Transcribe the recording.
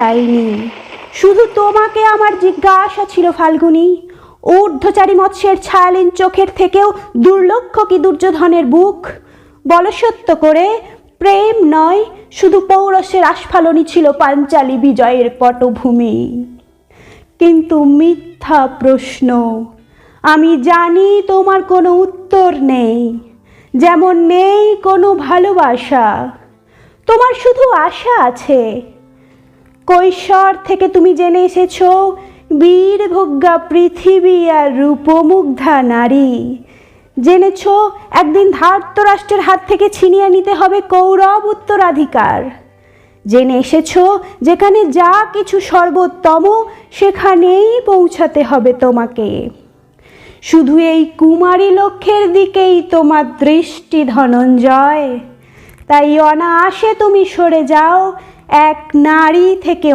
চাইনি, শুধু তোমাকে আমার জিজ্ঞাসা ছিল ফাল্গুনী। ঊর্ধ্বচারী মৎস্যের ছায়ালীন চোখের থেকেও দুর্লক্ষ কি দুর্যোধনের বুক? বলো সত্য করে, প্রেম নয়, শুধু পৌরসের আস্ফালনই ছিল পাঞ্চালী বিজয়ের পটভূমি। কিন্তু মিথ্যা প্রশ্ন। আমি জানি তোমার কোনো উত্তর নেই, যেমন নেই কোনো ভালোবাসা। তোমার শুধু আশা আছে। কৈশোর থেকে তুমি জেনে এসেছ বীরভোগ্যা পৃথিবী আর রূপমুগ্ধা নারী। জেনেছ একদিন ধার্তরাষ্ট্রের হাত থেকে ছিনিয়ে নিতে হবে কৌরব উত্তরাধিকার। জেনে এসেছ যেখানে যা কিছু সর্বোত্তম সেখানেই পৌঁছাতে হবে তোমাকে। শুধু এই কুমারী লক্ষ্যের দিকেই তোমার দৃষ্টি ধনঞ্জয়। তাই অনায়াসে তুমি সরে যাও এক নারী থেকে